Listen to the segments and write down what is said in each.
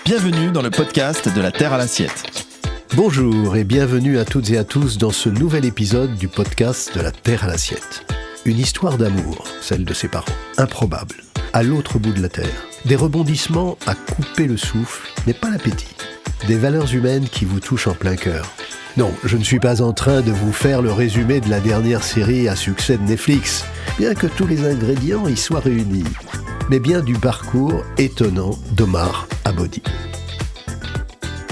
Bienvenue dans le podcast de la Terre à l'assiette. Bonjour et bienvenue à toutes et à tous dans ce nouvel épisode du podcast de la Terre à l'assiette. Une histoire d'amour, celle de ses parents, improbable, à l'autre bout de la Terre. Des rebondissements à couper le souffle, mais pas l'appétit. Des valeurs humaines qui vous touchent en plein cœur. Non, je ne suis pas en train de vous faire le résumé de la dernière série à succès de Netflix, bien que tous les ingrédients y soient réunis, mais bien du parcours étonnant d'Omar Abodi.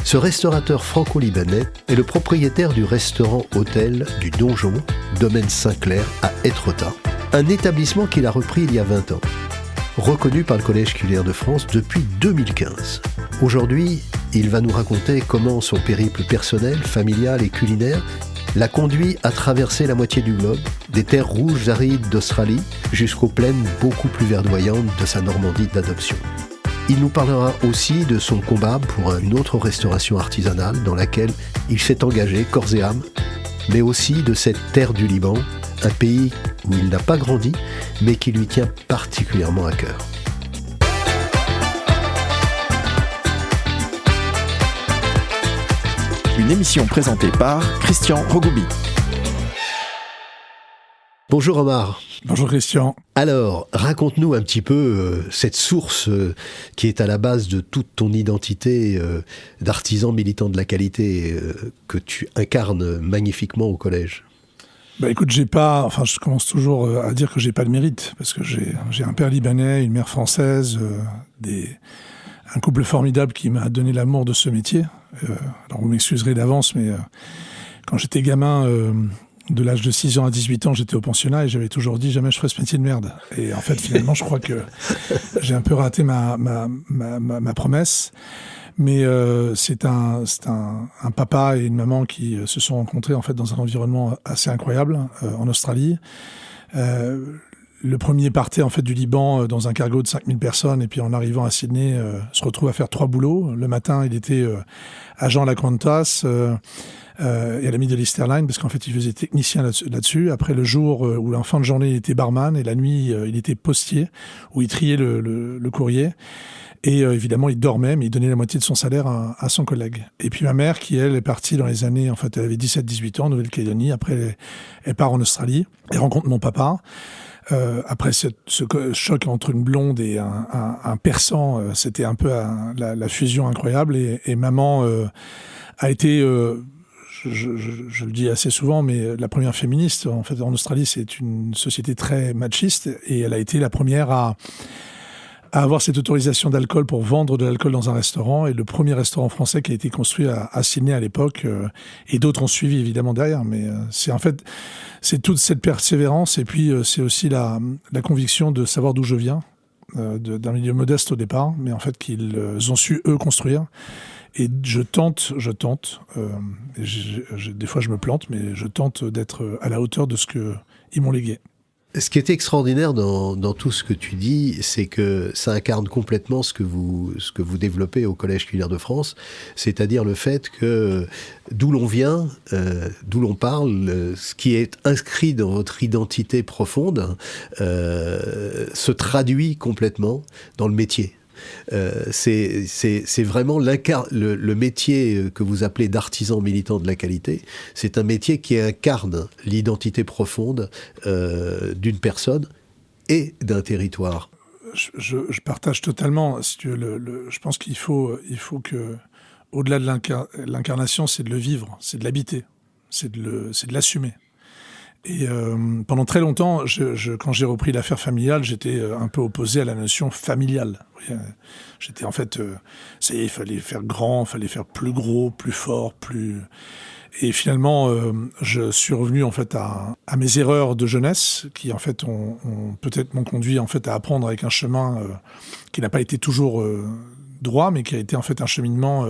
Ce restaurateur franco-libanais est le propriétaire du restaurant-hôtel du Donjon, domaine Saint-Clair à Étretat, un établissement qu'il a repris il y a 20 ans, reconnu par le Collège culinaire de France depuis 2015. Aujourd'hui, il va nous raconter comment son périple personnel, familial et culinaire l'a conduit à traverser la moitié du globe, des terres rouges arides d'Australie jusqu'aux plaines beaucoup plus verdoyantes de sa Normandie d'adoption. Il nous parlera aussi de son combat pour une autre restauration artisanale dans laquelle il s'est engagé corps et âme, mais aussi de cette terre du Liban, un pays où il n'a pas grandi, mais qui lui tient particulièrement à cœur. Une émission présentée par Christian Rogoubi. Bonjour Omar. Bonjour Christian. Alors, raconte-nous un petit peu cette source qui est à la base de toute ton identité d'artisan militant de la qualité que tu incarnes magnifiquement au collège. Écoute, je commence toujours à dire que j'ai pas de mérite, parce que j'ai un père libanais, une mère française, un couple formidable qui m'a donné l'amour de ce métier. Alors vous m'excuserez d'avance, mais quand j'étais gamin, de l'âge de 6 ans à 18 ans, j'étais au pensionnat et j'avais toujours dit jamais je ferai ce métier de merde. Et en fait, finalement, je crois que j'ai un peu raté ma promesse. Mais c'est un papa et une maman qui se sont rencontrés en fait dans un environnement assez incroyable en Australie. Le premier partait en fait du Liban dans un cargo de 5000 personnes et puis en arrivant à Sydney se retrouve à faire 3 boulots. Le matin, il était agent à la Qantas et à la Middle East Airlines parce qu'en fait, il faisait technicien là-dessus. Après, le jour où en fin de journée, il était barman et la nuit, il était postier où il triait le courrier. Et évidemment, il dormait, mais il donnait la moitié de son salaire à son collègue. Et puis ma mère, qui elle est partie dans les années, en fait, elle avait 17-18 ans en Nouvelle-Calédonie. Après, elle part en Australie. Elle rencontre mon papa. Après ce choc entre une blonde et un persan, c'était un peu la fusion incroyable. Et maman a été, je le dis assez souvent, mais la première féministe. En fait, en Australie, c'est une société très machiste. Et elle a été la première à avoir cette autorisation d'alcool pour vendre de l'alcool dans un restaurant. Et le premier restaurant français qui a été construit à Sydney à l'époque, et d'autres ont suivi évidemment derrière. Mais c'est toute cette persévérance et puis c'est aussi la conviction de savoir d'où je viens, d'un milieu modeste au départ, mais en fait qu'ils ont su eux construire. Et je tente, des fois je me plante, mais je tente d'être à la hauteur de ce qu'ils m'ont légué. Ce qui est extraordinaire dans tout ce que tu dis, c'est que ça incarne complètement ce que vous développez au Collège culinaire de France, c'est-à-dire le fait que d'où l'on vient, d'où l'on parle, ce qui est inscrit dans votre identité profonde, se traduit complètement dans le métier. C'est vraiment le métier que vous appelez d'artisan militant de la qualité. C'est un métier qui incarne l'identité profonde d'une personne et d'un territoire. Je partage totalement. Si tu veux, je pense qu'il faut que, au-delà de l'incarnation, c'est de le vivre, c'est de l'habiter, c'est de l'assumer. Et pendant très longtemps, quand j'ai repris l'affaire familiale, j'étais un peu opposé à la notion familiale. J'étais en fait, ça y est, il fallait faire grand, il fallait faire plus gros, plus fort, plus. Et finalement, je suis revenu en fait à mes erreurs de jeunesse, qui en fait peut-être m'ont conduit en fait à apprendre avec un chemin qui n'a pas été toujours droit, mais qui a été en fait un cheminement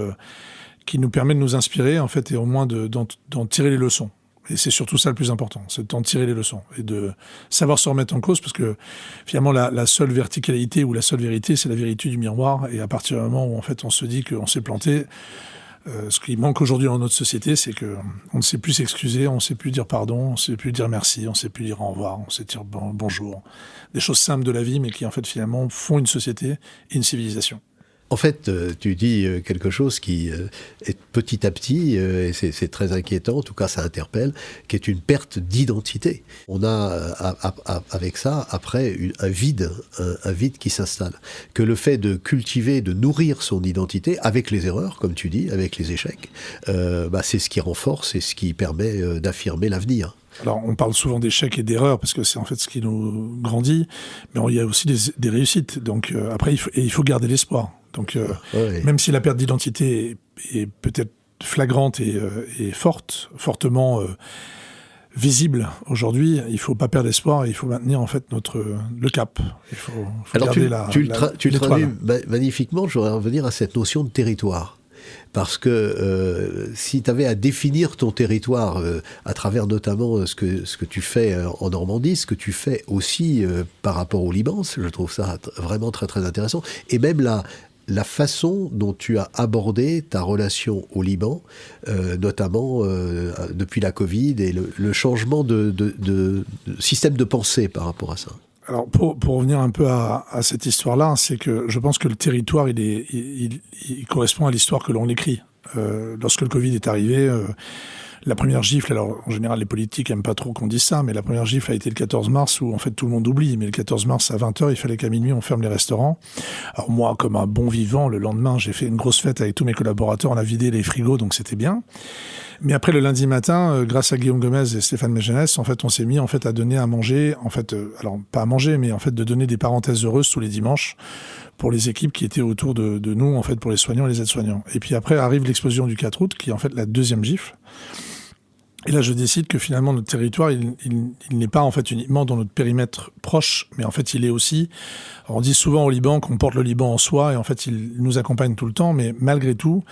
qui nous permet de nous inspirer en fait et au moins d'en tirer les leçons. Et c'est surtout ça le plus important, c'est d'en tirer les leçons et de savoir se remettre en cause parce que finalement la seule verticalité ou la seule vérité, c'est la vérité du miroir. Et à partir du moment où en fait on se dit qu'on s'est planté, ce qui manque aujourd'hui dans notre société, c'est que on ne sait plus s'excuser, on ne sait plus dire pardon, on ne sait plus dire merci, on ne sait plus dire au revoir, on sait dire bonjour. Des choses simples de la vie, mais qui en fait finalement font une société et une civilisation. En fait, tu dis quelque chose qui est petit à petit, et c'est très inquiétant, en tout cas ça interpelle, qui est une perte d'identité. On a avec ça, après, un vide qui s'installe. Que le fait de cultiver, de nourrir son identité, avec les erreurs, comme tu dis, avec les échecs, c'est ce qui renforce, c'est ce qui permet d'affirmer l'avenir. Alors, on parle souvent d'échecs et d'erreurs parce que c'est en fait ce qui nous grandit, mais il y a aussi des réussites. Donc après, il faut garder l'espoir. Donc même si la perte d'identité est peut-être flagrante et fortement visible aujourd'hui, il ne faut pas perdre espoir et il faut maintenir en fait le cap. Il faut Alors garder tu le traduis l'étoile. magnifiquement, je voudrais revenir à cette notion de territoire. Parce que si tu avais à définir ton territoire à travers notamment ce que tu fais en Normandie, ce que tu fais aussi par rapport au Liban, je trouve ça vraiment très très intéressant. Et même la façon dont tu as abordé ta relation au Liban, notamment depuis la Covid et le changement de système de pensée par rapport à ça. Alors pour revenir un peu à cette histoire-là, c'est que je pense que le territoire, il correspond à l'histoire que l'on écrit. Lorsque le Covid est arrivé, la première gifle, alors en général les politiques n'aiment pas trop qu'on dise ça, mais la première gifle a été le 14 mars où en fait tout le monde oublie. Mais le 14 mars à 20h, il fallait qu'à minuit on ferme les restaurants. Alors moi, comme un bon vivant, le lendemain j'ai fait une grosse fête avec tous mes collaborateurs, on a vidé les frigos, donc c'était bien. Mais après le lundi matin, grâce à Guillaume Gomez et Stéphane Mégenès, en fait on s'est mis en fait à donner à manger, en fait alors pas à manger, mais en fait de donner des parenthèses heureuses tous les dimanches pour les équipes qui étaient autour de nous, en fait pour les soignants et les aides-soignants. Et puis après arrive l'explosion du 4 août, qui est en fait la deuxième gifle. Et là, je décide que finalement, notre territoire, il n'est pas en fait uniquement dans notre périmètre proche, mais en fait, il est aussi... Alors, on dit souvent au Liban qu'on porte le Liban en soi, et en fait, il nous accompagne tout le temps, mais malgré tout,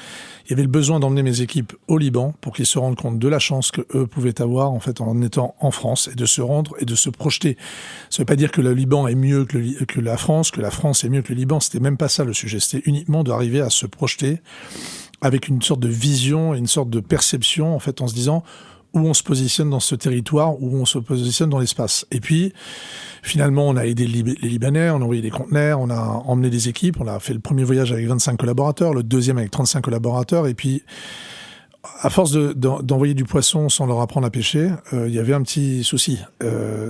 il y avait le besoin d'emmener mes équipes au Liban pour qu'ils se rendent compte de la chance qu'eux pouvaient avoir en fait en étant en France, et de se rendre et de se projeter. Ça ne veut pas dire que le Liban est mieux que la France est mieux que le Liban, c'était même pas ça le sujet, c'était uniquement d'arriver à se projeter avec une sorte de vision et une sorte de perception, en fait, en se disant... où on se positionne dans ce territoire, où on se positionne dans l'espace. Et puis, finalement, on a aidé les Libanais, on a envoyé des conteneurs, on a emmené des équipes, on a fait le premier voyage avec 25 collaborateurs, le deuxième avec 35 collaborateurs, et puis, à force d'envoyer du poisson sans leur apprendre à pêcher, il y avait un petit souci.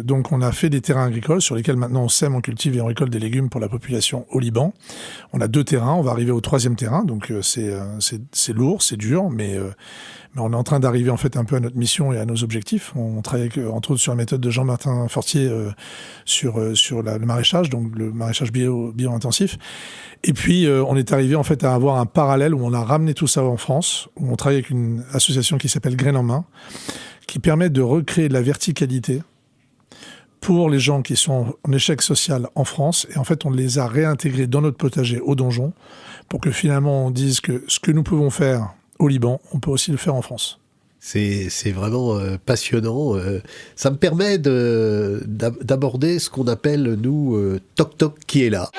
Donc on a fait des terrains agricoles sur lesquels maintenant on sème, on cultive et on récolte des légumes pour la population au Liban. On a 2 terrains, on va arriver au 3e terrain, donc c'est lourd, c'est dur, mais on est en train d'arriver en fait un peu à notre mission et à nos objectifs. On travaille entre autres sur la méthode de Jean-Martin Fortier sur le maraîchage, donc le maraîchage bio-intensif. Et puis on est arrivé en fait à avoir un parallèle où on a ramené tout ça en France, où on travaille avec une association qui s'appelle Graines en Main, qui permet de recréer de la verticalité pour les gens qui sont en échec social en France. Et en fait, on les a réintégrés dans notre potager au donjon pour que finalement on dise que ce que nous pouvons faire au Liban, on peut aussi le faire en France. C'est vraiment passionnant. Ça me permet d'aborder ce qu'on appelle, nous, Toc Toc qui est là.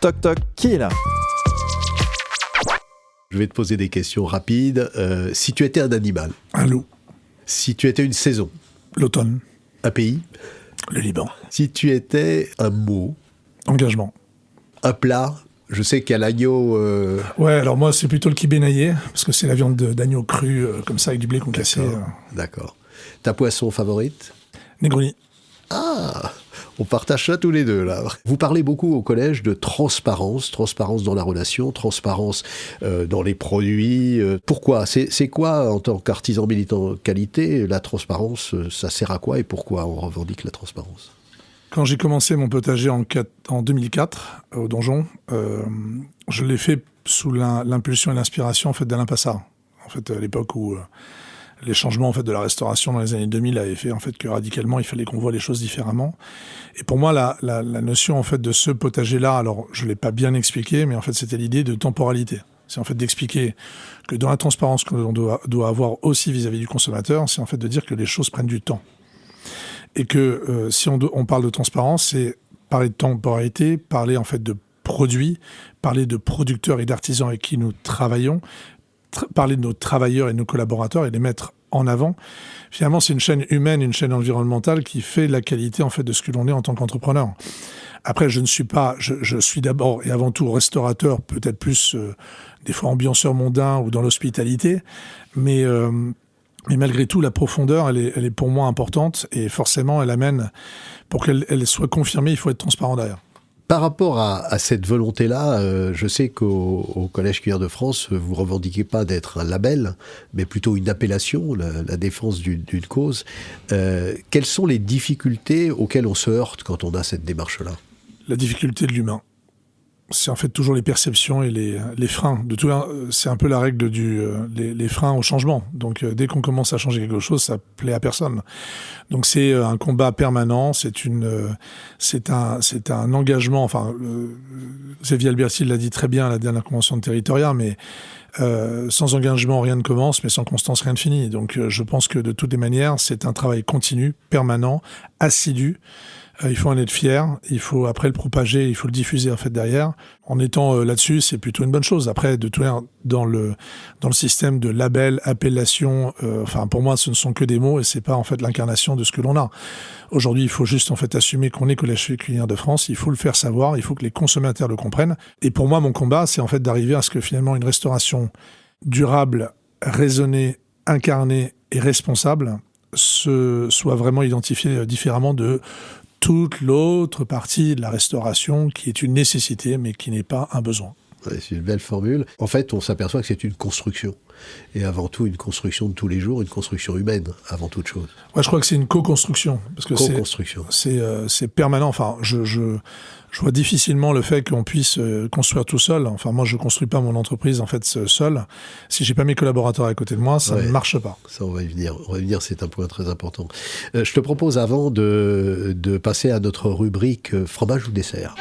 Toc Toc qui est là? Je vais te poser des questions rapides. Si tu étais un animal. Un loup. Si tu étais une saison. L'automne. Un pays. Le Liban. Si tu étais un mot. Engagement. Un plat. Je sais qu'il y a l'agneau... Ouais, alors moi, c'est plutôt le kibénaillé, parce que c'est la viande d'agneau crue, comme ça, avec du blé concassé. D'accord. Ta poisson favorite? Negroni. Ah, on partage ça tous les deux, là. Vous parlez beaucoup au collège de transparence dans la relation, transparence dans les produits. Pourquoi? C'est quoi, en tant qu'artisan militant qualité, la transparence, ça sert à quoi et pourquoi on revendique la transparence? Quand j'ai commencé mon potager en 2004, au donjon, je l'ai fait sous l'impulsion et l'inspiration en fait, d'Alain Passard. En fait, à l'époque où les changements en fait, de la restauration dans les années 2000 avaient fait en fait, que radicalement, il fallait qu'on voit les choses différemment. Et pour moi, la notion en fait, de ce potager-là, alors je ne l'ai pas bien expliqué, mais en fait, c'était l'idée de temporalité. C'est en fait d'expliquer que dans la transparence que l'on doit avoir aussi vis-à-vis du consommateur, c'est en fait de dire que les choses prennent du temps. Et que si on parle de transparence, c'est parler de temporalité, parler en fait de produits, parler de producteurs et d'artisans avec qui nous travaillons, parler de nos travailleurs et de nos collaborateurs et les mettre en avant. Finalement, c'est une chaîne humaine, une chaîne environnementale qui fait la qualité en fait de ce que l'on est en tant qu'entrepreneur. Après, je suis d'abord et avant tout restaurateur, peut-être plus des fois ambianceur mondain ou dans l'hospitalité, mais malgré tout, la profondeur, elle est pour moi importante et forcément, elle amène, pour qu'elle soit confirmée, il faut être transparent derrière. Par rapport à cette volonté-là, je sais qu'au Collège Cuillère de France, vous revendiquez pas d'être un label, mais plutôt une appellation, la défense d'une cause. Quelles sont les difficultés auxquelles on se heurte quand on a cette démarche-là ? La difficulté de l'humain. C'est en fait toujours les perceptions et les freins. De tout, c'est un peu la règle les freins au changement. Donc dès qu'on commence à changer quelque chose, ça plaît à personne. Donc c'est un combat permanent, c'est un engagement. Enfin, Xavier Alberti l'a dit très bien à la dernière convention de territoriat, mais sans engagement, rien ne commence, mais sans constance, rien ne finit. Donc je pense que de toutes les manières, c'est un travail continu, permanent, assidu. Il faut en être fier, il faut après le propager, il faut le diffuser en fait derrière. En étant là-dessus, c'est plutôt une bonne chose. Après, de tout dans le système de label, appellation, pour moi, ce ne sont que des mots et c'est pas en fait l'incarnation de ce que l'on a. Aujourd'hui, il faut juste en fait assumer qu'on est Collège Cuillère de France. Il faut le faire savoir, il faut que les consommateurs le comprennent. Et pour moi, mon combat, c'est en fait d'arriver à ce que finalement une restauration durable, raisonnée, incarnée et responsable soit vraiment identifiée différemment de toute l'autre partie de la restauration qui est une nécessité, mais qui n'est pas un besoin. Ouais, c'est une belle formule. En fait, on s'aperçoit que c'est une construction. Et avant tout, une construction de tous les jours, une construction humaine, avant toute chose. Ouais, je crois que c'est une co-construction. Parce que c'est permanent. Enfin, je vois difficilement le fait qu'on puisse construire tout seul. Enfin, moi, je ne construis pas mon entreprise en fait seul. Si j'ai pas mes collaborateurs à côté de moi, ça ne marche pas. Ça, on va y venir. C'est un point très important. Je te propose, avant de passer à notre rubrique fromage ou dessert.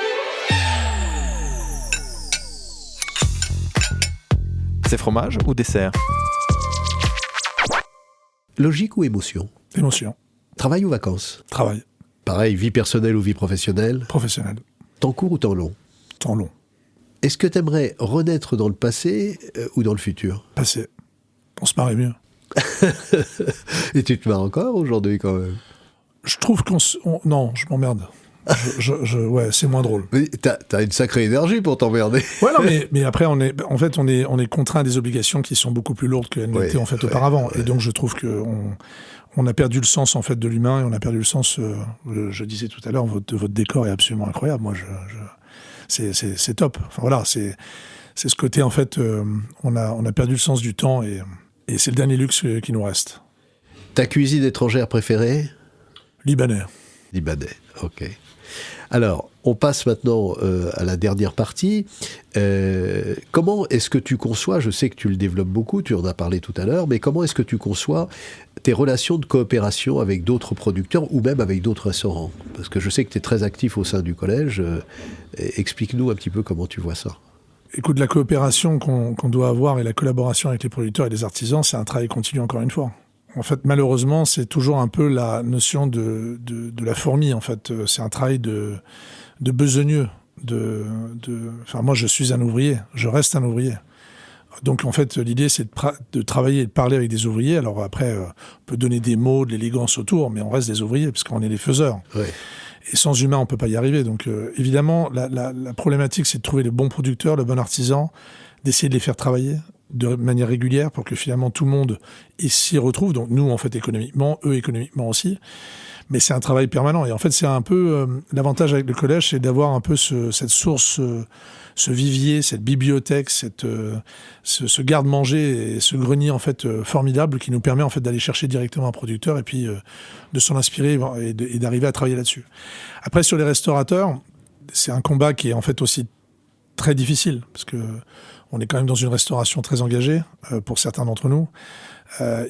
C'est fromage ou dessert ? Logique ou émotion ? Émotion. Travail ou vacances ? Travail. Pareil, vie personnelle ou vie professionnelle ? Professionnel. Temps court ou temps long ? Temps long. Est-ce que tu aimerais renaître dans le passé ou dans le futur ? Passé. On se marrait mieux. Et tu te marres encore aujourd'hui quand même ? Je trouve non, je m'emmerde. Ouais, c'est moins drôle. Mais t'as une sacrée énergie pour t'emmerder. Ouais, non, mais après, on est contraint à des obligations qui sont beaucoup plus lourdes qu'elles n'étaient en fait auparavant. Et donc, je trouve que on a perdu le sens en fait de l'humain et on a perdu le sens. Je disais tout à l'heure, votre décor est absolument incroyable. Moi, c'est top. Enfin voilà, c'est ce côté en fait. On a perdu le sens du temps et c'est le dernier luxe qui nous reste. Ta cuisine étrangère préférée ? Libanais, ok. Alors, on passe maintenant à la dernière partie. Comment est-ce que tu conçois, je sais que tu le développes beaucoup, tu en as parlé tout à l'heure, mais comment est-ce que tu conçois tes relations de coopération avec d'autres producteurs ou même avec d'autres restaurants ? Parce que je sais que tu es très actif au sein du collège. Explique-nous un petit peu comment tu vois ça. Écoute, la coopération qu'on doit avoir et la collaboration avec les producteurs et les artisans, c'est un travail continu encore une fois. En fait, malheureusement, c'est toujours un peu la notion de la fourmi. En fait, c'est un travail de besogneux. Enfin, moi, je suis un ouvrier. Je reste un ouvrier. Donc, en fait, l'idée, c'est de travailler et de parler avec des ouvriers. Alors après, on peut donner des mots, de l'élégance autour, mais on reste des ouvriers parce qu'on est les faiseurs. Ouais. Et sans humain, on peut pas y arriver. Donc, évidemment, la problématique, c'est de trouver le bon producteur, le bon artisan, d'essayer de les faire travailler de manière régulière pour que finalement tout le monde s'y retrouve. Donc nous, en fait, économiquement, eux économiquement aussi. Mais c'est un travail permanent. Et en fait, c'est un peu l'avantage avec le collège, c'est d'avoir un peu cette source, ce vivier, cette bibliothèque, ce garde-manger et ce grenier en fait formidable qui nous permet en fait d'aller chercher directement un producteur et puis de s'en inspirer et d'arriver à travailler là-dessus. Après, sur les restaurateurs, c'est un combat qui est en fait aussi très difficile parce que on est quand même dans une restauration très engagée pour certains d'entre nous.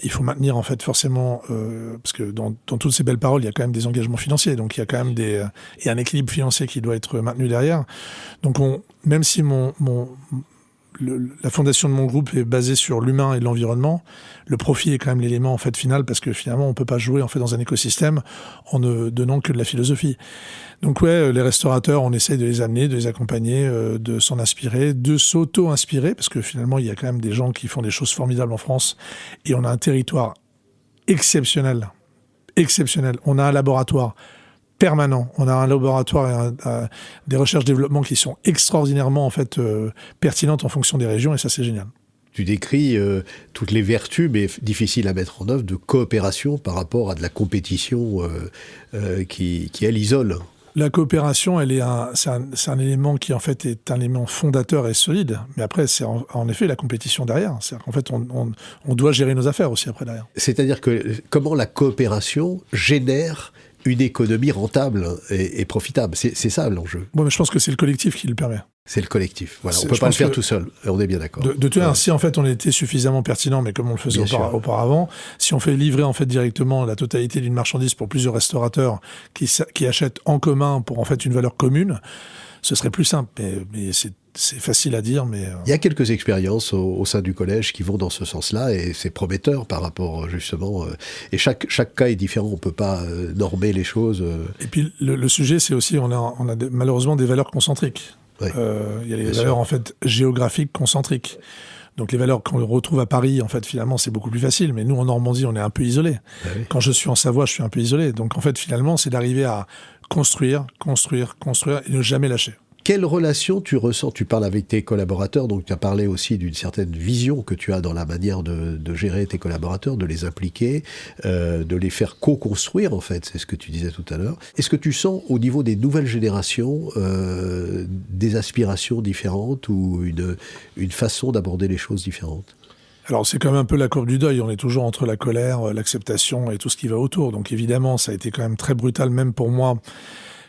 Il faut maintenir en fait forcément, parce que dans toutes ces belles paroles, il y a quand même des engagements financiers, donc il y a quand même et un équilibre financier qui doit être maintenu derrière. Donc même si la fondation de mon groupe est basée sur l'humain et l'environnement, le profit est quand même l'élément en fait final parce que finalement on peut pas jouer en fait dans un écosystème en ne donnant que de la philosophie. Donc ouais, les restaurateurs, on essaye de les amener, de les accompagner, de s'en inspirer, de s'auto-inspirer parce que finalement il y a quand même des gens qui font des choses formidables en France et on a un territoire exceptionnelle. On a un laboratoire permanent. On a un laboratoire et des recherches-développement qui sont extraordinairement en fait, pertinentes en fonction des régions, et ça, c'est génial. Tu décris toutes les vertus, mais difficiles à mettre en œuvre, de coopération par rapport à de la compétition qui elle, isole. La coopération, c'est un élément qui en fait est un élément fondateur et solide. Mais après, c'est en effet la compétition derrière. C'est-à-dire qu'en fait, on doit gérer nos affaires aussi après derrière. C'est-à-dire que comment la coopération génère une économie rentable et profitable. C'est ça l'enjeu. Bon, mais je pense que c'est le collectif qui le permet. C'est le collectif. Voilà. On ne peut pas le faire tout seul. On est bien d'accord. De toute façon, si en fait on était suffisamment pertinent, mais comme on le faisait auparavant, si on fait livrer en fait directement la totalité d'une marchandise pour plusieurs restaurateurs qui achètent en commun pour en fait une valeur commune, ce serait plus simple. Mais c'est facile à dire, mais... Il y a quelques expériences au sein du collège qui vont dans ce sens-là, et c'est prometteur par rapport, justement... et chaque cas est différent, on ne peut pas normer les choses. Et puis, le sujet, c'est aussi, on a malheureusement des valeurs concentriques. Oui, il y a les valeurs, en fait, géographiques concentriques. Donc, les valeurs qu'on retrouve à Paris, en fait, finalement, c'est beaucoup plus facile. Mais nous, en Normandie, on est un peu isolés. Ah oui. Quand je suis en Savoie, je suis un peu isolé. Donc, en fait, finalement, c'est d'arriver à construire et ne jamais lâcher. Quelle relation tu ressens? Tu parles avec tes collaborateurs, donc tu as parlé aussi d'une certaine vision que tu as dans la manière de gérer tes collaborateurs, de les impliquer, de les faire co-construire, en fait, c'est ce que tu disais tout à l'heure. Est-ce que tu sens, au niveau des nouvelles générations, des aspirations différentes ou une façon d'aborder les choses différentes? Alors, c'est quand même un peu la courbe du deuil. On est toujours entre la colère, l'acceptation et tout ce qui va autour. Donc, évidemment, ça a été quand même très brutal, même pour moi,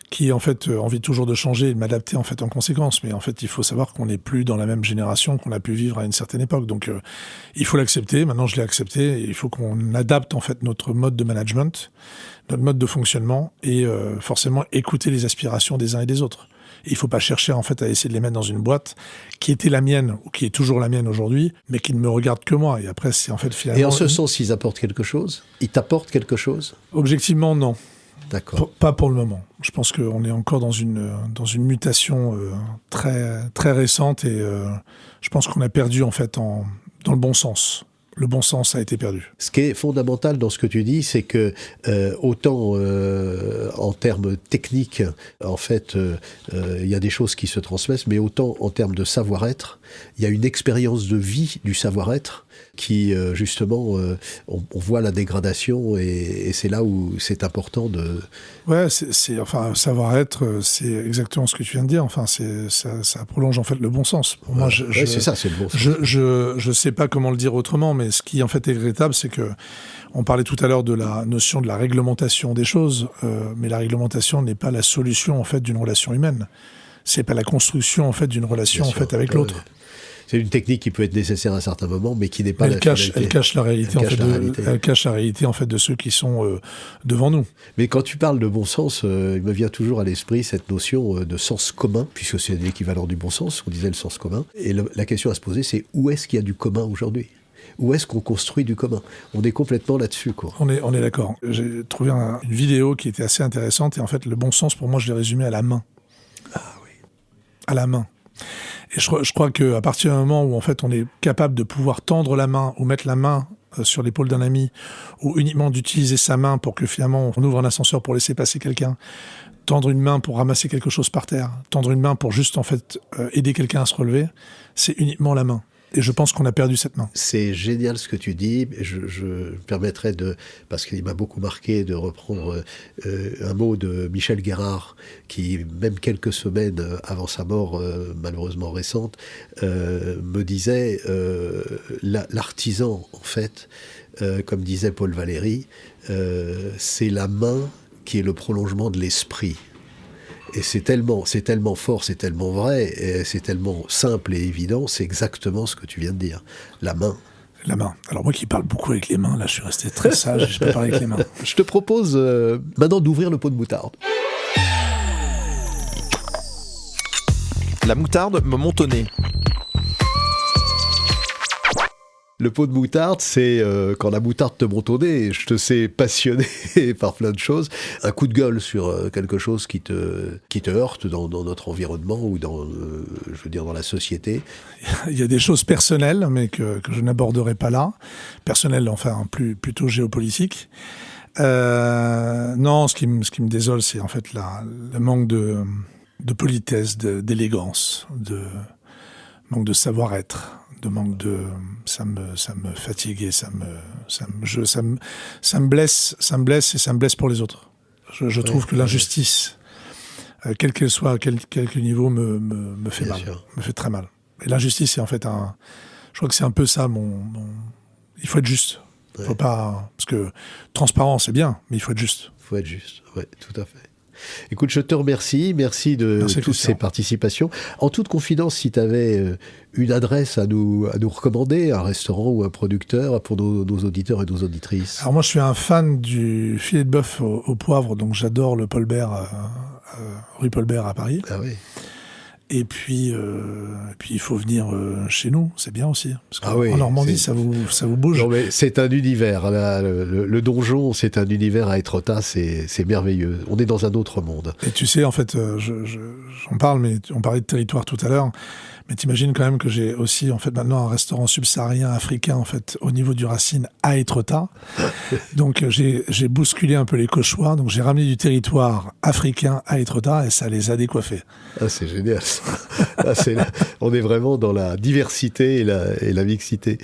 qui en fait envie toujours de changer et de m'adapter en fait en conséquence. Mais en fait, il faut savoir qu'on n'est plus dans la même génération qu'on a pu vivre à une certaine époque. Donc, il faut l'accepter. Maintenant, je l'ai accepté. Et il faut qu'on adapte en fait notre mode de management, notre mode de fonctionnement, et forcément écouter les aspirations des uns et des autres. Et il ne faut pas chercher en fait à essayer de les mettre dans une boîte qui était la mienne ou qui est toujours la mienne aujourd'hui, mais qui ne me regarde que moi. Et après, c'est en fait finalement... Et en ce sens, ils apportent quelque chose? Ils t'apportent quelque chose? Objectivement, non. D'accord. Pas pour le moment. Je pense qu'on est encore dans une mutation très, très récente, et je pense qu'on a perdu en fait dans le bon sens. Le bon sens a été perdu. Ce qui est fondamental dans ce que tu dis, c'est que autant en termes techniques, en fait, il y a des choses qui se transmettent, mais autant en termes de savoir-être, il y a une expérience de vie du savoir-être qui, justement, on voit la dégradation, et c'est là où c'est important de... Ouais, enfin, savoir-être, c'est exactement ce que tu viens de dire. Enfin, ça prolonge en fait le bon sens. Pour moi, c'est ça, c'est le bon sens. Je sais pas comment le dire autrement, mais ce qui en fait est regrettable, c'est que on parlait tout à l'heure de la notion de la réglementation des choses, mais la réglementation n'est pas la solution en fait d'une relation humaine. C'est pas la construction en fait d'une relation en fait avec l'autre. C'est une technique qui peut être nécessaire à un certain moment, mais qui n'est pas elle cache la réalité. Elle cache la réalité en fait de ceux qui sont devant nous. Mais quand tu parles de bon sens, il me vient toujours à l'esprit cette notion de sens commun, puisque c'est l'équivalent du bon sens. On disait le sens commun. Et la question à se poser, c'est où est-ce qu'il y a du commun aujourd'hui? Où est-ce qu'on construit du commun? On est complètement là-dessus, quoi. On est d'accord. J'ai trouvé une vidéo qui était assez intéressante, et en fait, le bon sens, pour moi, je l'ai résumé à la main. Ah oui. À la main. Et je crois qu'à partir du moment où en fait on est capable de pouvoir tendre la main ou mettre la main sur l'épaule d'un ami, ou uniquement d'utiliser sa main pour que finalement on ouvre un ascenseur pour laisser passer quelqu'un, tendre une main pour ramasser quelque chose par terre, tendre une main pour juste en fait aider quelqu'un à se relever, c'est uniquement la main. Et je pense qu'on a perdu cette main. C'est génial ce que tu dis. Je me permettrai parce qu'il m'a beaucoup marqué, de reprendre un mot de Michel Guérard, qui, même quelques semaines avant sa mort, malheureusement récente, me disait l'artisan, en fait, comme disait Paul Valéry, c'est la main qui est le prolongement de l'esprit. Et c'est tellement fort, c'est tellement vrai, et c'est tellement simple et évident, c'est exactement ce que tu viens de dire. La main. La main. Alors moi qui parle beaucoup avec les mains, là je suis resté très sage, je peux parler avec les mains. Je te propose maintenant d'ouvrir le pot de moutarde. La moutarde me monte au nez. Le pot de moutarde, c'est quand la moutarde te monte au nez. Je te sais passionné par plein de choses. Un coup de gueule sur quelque chose qui te heurte dans notre environnement ou dans la société. Il y a des choses personnelles, mais que je n'aborderai pas là. Personnelles, enfin, plutôt géopolitiques. Non, ce qui me désole, c'est en fait le manque de politesse, d'élégance, manque de savoir-être. Ça me fatigue et ça me blesse et ça me blesse pour les autres. Je trouve que l'injustice, quelle qu'elle soit, à quelque niveau, me fait mal, me fait très mal. Et l'injustice, c'est en fait je crois que c'est un peu ça il faut être juste. Faut pas, parce que transparent, c'est bien, mais il faut être juste. Il faut être juste, oui, tout à fait. Écoute, je te remercie. Merci de toutes ces participations. En toute confidence, si tu avais une adresse à nous recommander, un restaurant ou un producteur pour nos auditeurs et nos auditrices. Alors moi, je suis un fan du filet de bœuf au poivre, donc j'adore le Paul Bert, rue Paul Bert à Paris. Ah oui. Et puis il faut venir chez nous, c'est bien aussi. Parce qu'en Normandie, ça vous bouge. Non, mais c'est un univers. Là, le donjon, c'est un univers à Étretat, c'est merveilleux. On est dans un autre monde. Et tu sais, en fait, j'en parle, mais on parlait de territoire tout à l'heure. Mais t'imagines quand même que j'ai aussi, en fait, maintenant un restaurant subsaharien africain, en fait, au niveau du Racine, à Étretat. Donc, j'ai bousculé un peu les cauchois. Donc, j'ai ramené du territoire africain à Étretat et ça les a décoiffés. Ah, c'est génial. On est vraiment dans la diversité et la mixité.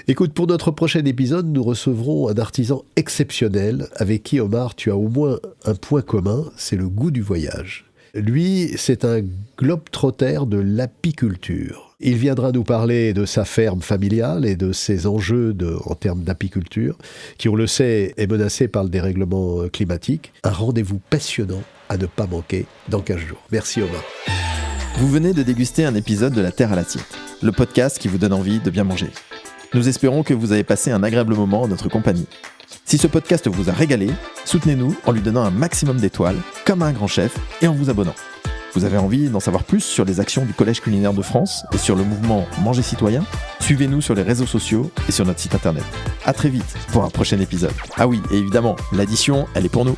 Écoute, pour notre prochain épisode, nous recevrons un artisan exceptionnel avec qui, Omar, tu as au moins un point commun, c'est le goût du voyage. Lui, c'est un globe-trotter de l'apiculture. Il viendra nous parler de sa ferme familiale et de ses enjeux en termes d'apiculture, qui, on le sait, est menacée par le dérèglement climatique. Un rendez-vous passionnant à ne pas manquer dans 15 jours. Merci Omar. Vous venez de déguster un épisode de La Terre à l'assiette, le podcast qui vous donne envie de bien manger. Nous espérons que vous avez passé un agréable moment en notre compagnie. Si ce podcast vous a régalé, soutenez-nous en lui donnant un maximum d'étoiles, comme un grand chef, et en vous abonnant. Vous avez envie d'en savoir plus sur les actions du Collège culinaire de France et sur le mouvement Manger Citoyen ? Suivez-nous sur les réseaux sociaux et sur notre site internet. À très vite pour un prochain épisode. Ah oui, et évidemment, l'addition, elle est pour nous.